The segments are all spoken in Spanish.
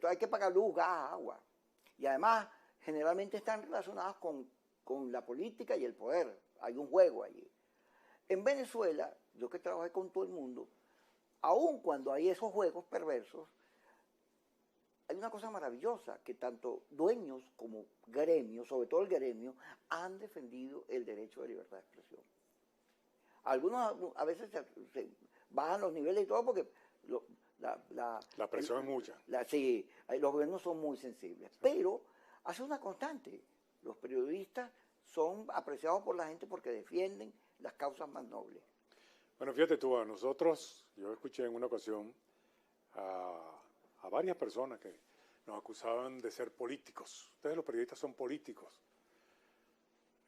hay que pagar luz, gas, agua. Y además, generalmente están relacionados con la política y el poder. Hay un juego allí. En Venezuela, yo que trabajé con todo el mundo, aun cuando hay esos juegos perversos, hay una cosa maravillosa, que tanto dueños como gremios, sobre todo el gremio, han defendido el derecho de libertad de expresión. Algunos a veces se bajan los niveles y todo porque la presión es mucha. Sí, los gobiernos son muy sensibles. Sí. Pero hace una constante. Los periodistas son apreciados por la gente porque defienden las causas más nobles. Bueno, fíjate tú, a nosotros, yo escuché en una ocasión a varias personas que nos acusaban de ser políticos. Ustedes los periodistas son políticos.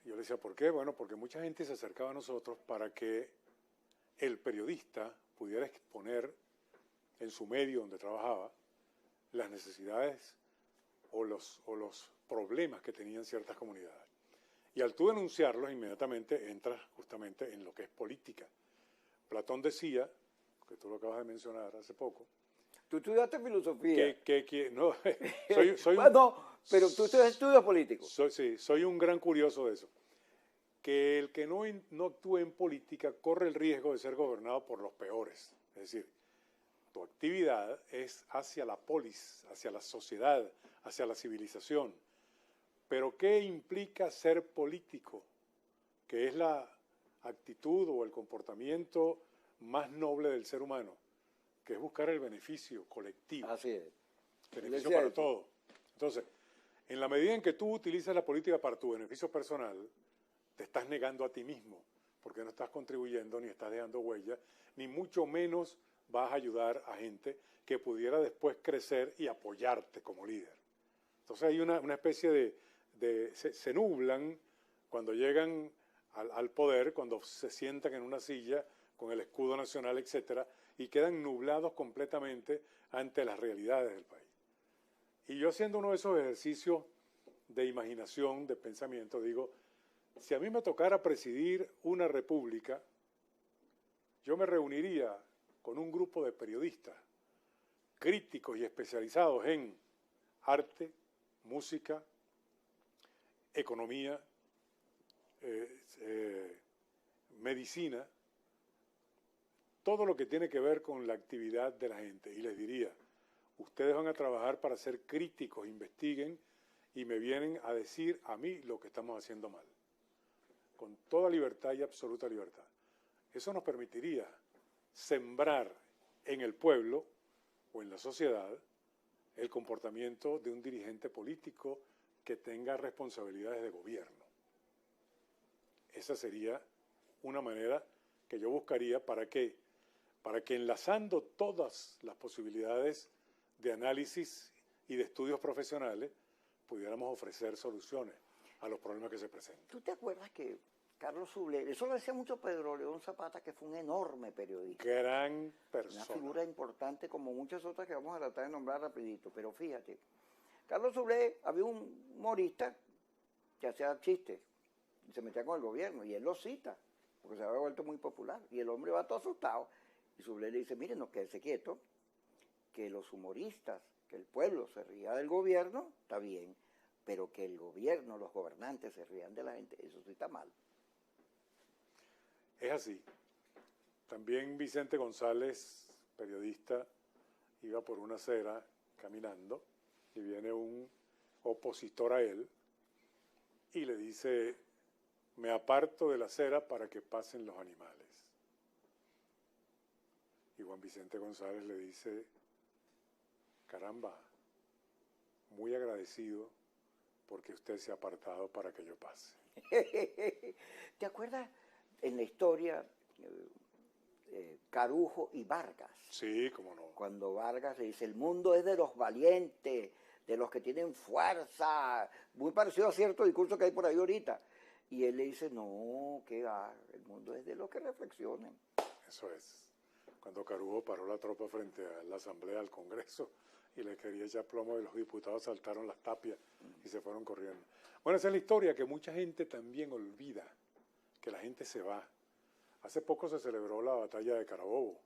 Y yo les decía, ¿por qué? Bueno, porque mucha gente se acercaba a nosotros para que el periodista pudiera exponer en su medio donde trabajaba las necesidades o los problemas que tenían ciertas comunidades. Y al tú denunciarlos, inmediatamente entras justamente en lo que es política. Platón decía, que tú lo acabas de mencionar hace poco, tú estudiaste filosofía. No, pero tú estudias políticos. Soy un gran curioso de eso. Que el que no actúe en política corre el riesgo de ser gobernado por los peores. Es decir, tu actividad es hacia la polis, hacia la sociedad, hacia la civilización. Pero ¿qué implica ser político? Que es la actitud o el comportamiento más noble del ser humano, que es buscar el beneficio colectivo. Así es. Beneficio para todos. Entonces, en la medida en que tú utilizas la política para tu beneficio personal, te estás negando a ti mismo, porque no estás contribuyendo, ni estás dejando huella, ni mucho menos vas a ayudar a gente que pudiera después crecer y apoyarte como líder. Entonces hay una especie se nublan cuando llegan al poder, cuando se sientan en una silla con el escudo nacional, etcétera, y quedan nublados completamente ante las realidades del país. Y yo, haciendo uno de esos ejercicios de imaginación, de pensamiento, digo, si a mí me tocara presidir una república, yo me reuniría con un grupo de periodistas críticos y especializados en arte, música, economía, medicina, todo lo que tiene que ver con la actividad de la gente. Y les diría, ustedes van a trabajar para ser críticos, investiguen y me vienen a decir a mí lo que estamos haciendo mal. Con toda libertad y absoluta libertad. Eso nos permitiría sembrar en el pueblo o en la sociedad el comportamiento de un dirigente político que tenga responsabilidades de gobierno. Esa sería una manera que yo buscaría para que enlazando todas las posibilidades de análisis y de estudios profesionales, pudiéramos ofrecer soluciones a los problemas que se presentan. ¿Tú te acuerdas que Carlos Zuble, eso lo decía mucho Pedro León Zapata, que fue un enorme periodista? Gran persona. Una figura importante como muchas otras que vamos a tratar de nombrar rapidito, pero fíjate, Carlos Zuble, había un humorista que hacía chistes y se metía con el gobierno y él lo cita porque se había vuelto muy popular y el hombre va todo asustado y Zuble le dice, miren, no, quédese quieto, que los humoristas, que el pueblo se ría del gobierno, está bien, pero que el gobierno, los gobernantes se rían de la gente, eso sí está mal. Es así. También Vicente González, periodista, iba por una acera caminando y viene un opositor a él y le dice, me aparto de la acera para que pasen los animales. Y Juan Vicente González le dice, caramba, muy agradecido porque usted se ha apartado para que yo pase. ¿Te acuerdas en la historia Carujo y Vargas? Sí, cómo no. Cuando Vargas le dice, el mundo es de los valientes, de los que tienen fuerza, muy parecido a cierto discurso que hay por ahí ahorita. Y él le dice, no, ¿qué va? El mundo es de los que reflexionan. Eso es. Cuando Carujo paró la tropa frente a la Asamblea del Congreso y le quería echar plomo y los diputados saltaron las tapias y se fueron corriendo. Bueno, esa es la historia que mucha gente también olvida, que la gente se va. Hace poco se celebró la batalla de Carabobo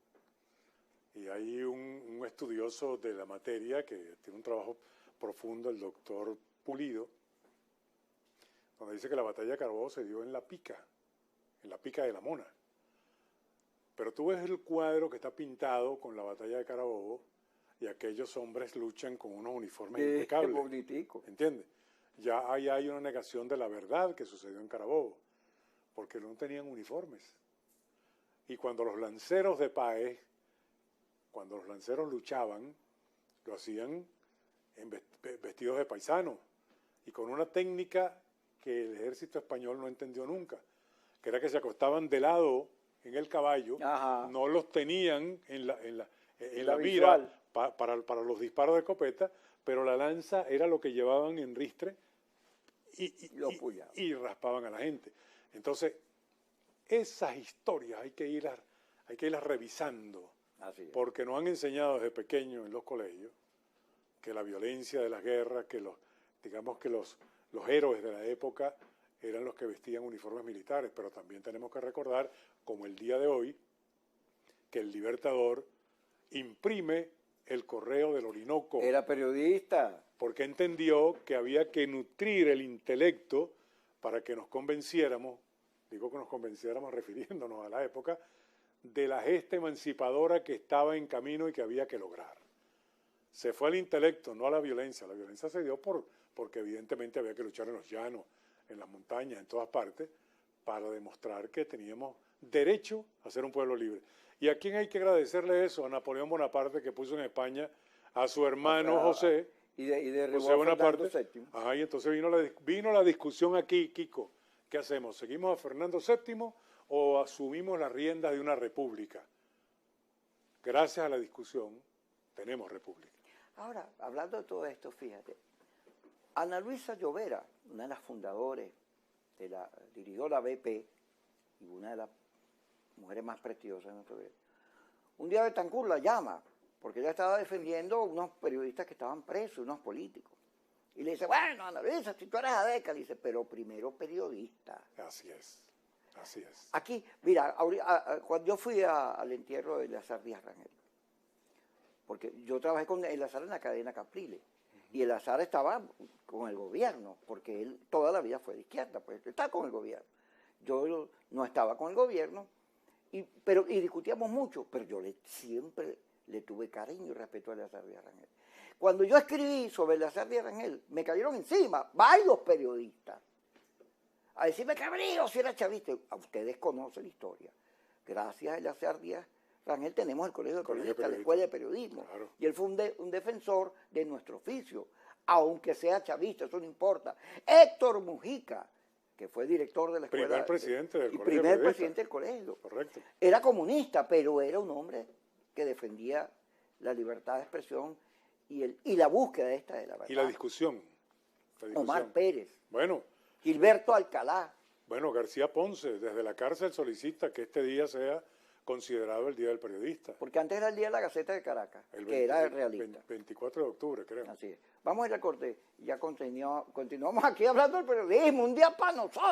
Y hay un estudioso de la materia que tiene un trabajo profundo, el doctor Pulido, donde dice que la batalla de Carabobo se dio en la pica de la Mona. Pero tú ves el cuadro que está pintado con la batalla de Carabobo y aquellos hombres luchan con unos uniformes impecables. Bonitico. ¿Entiendes? Ya ahí hay una negación de la verdad que sucedió en Carabobo, porque no tenían uniformes. Y cuando los lanceros de Páez, cuando los lanceros luchaban, lo hacían vestidos de paisano y con una técnica que el ejército español no entendió nunca, que era que se acostaban de lado en el caballo, Ajá. no los tenían en la visual. mira para los disparos de escopeta, pero la lanza era lo que llevaban en ristre y raspaban a la gente. Entonces, esas historias hay que irlas revisando, porque nos han enseñado desde pequeños en los colegios que la violencia de las guerras, que los héroes de la época eran los que vestían uniformes militares, pero también tenemos que recordar, como el día de hoy, que el Libertador imprime el Correo del Orinoco. Era periodista. Porque entendió que había que nutrir el intelecto para que nos convenciéramos, digo que nos convenciéramos refiriéndonos a la época, de la gesta emancipadora que estaba en camino y que había que lograr. Se fue al intelecto, no a la violencia. La violencia se dio porque evidentemente había que luchar en los llanos, en las montañas, en todas partes, para demostrar que teníamos derecho a ser un pueblo libre. ¿Y a quién hay que agradecerle eso? A Napoleón Bonaparte, que puso en España a su hermano José. Y derribó José a Bonaparte. Fernando VII. Ajá, y entonces vino la discusión aquí, Kiko. ¿Qué hacemos? ¿Seguimos a Fernando VII o asumimos las riendas de una república? Gracias a la discusión tenemos república. Ahora, hablando de todo esto, fíjate, Ana Luisa Llovera, una de las fundadoras, dirigió la BP y una de las mujeres más prestigiosas de nuestro país. Un día Betancourt la llama, porque ella estaba defendiendo a unos periodistas que estaban presos, unos políticos. Y le dice, bueno, Ana Luisa, si tú eres adeca, le dice, pero primero periodista. Así es, así es. Aquí, mira, cuando yo fui al entierro de Eleazar Díaz Rangel, porque yo trabajé con Eleazar en la cadena Capriles, y Eleazar estaba con el gobierno, porque él toda la vida fue de izquierda, pues está con el gobierno. Yo no estaba con el gobierno, y discutíamos mucho, pero yo siempre le tuve cariño y respeto a Eleazar Díaz Rangel. Cuando yo escribí sobre Eleazar Díaz Rangel, me cayeron encima varios periodistas a decirme, Cabrillo, si era chavista. Ustedes conocen la historia. Gracias a Eleazar Díaz Rangel tenemos el Colegio de Periodistas, la Escuela de Periodismo. Claro. Y él fue un defensor de nuestro oficio, aunque sea chavista, eso no importa. Héctor Mujica, que fue director de la escuela. Primer presidente del colegio. Primer presidente del colegio. Correcto. Era comunista, pero era un hombre que defendía la libertad de expresión y la búsqueda de la verdad. Y la discusión. Omar Pérez. Bueno. Gilberto Alcalá. Bueno, García Ponce, desde la cárcel solicita que este día sea considerado el Día del Periodista. Porque antes era el Día de la Gaceta de Caracas, era realista. 24 de octubre, creo. Así es. Vamos a ir al corte. Ya continuamos aquí hablando del periodismo. Un día para nosotros.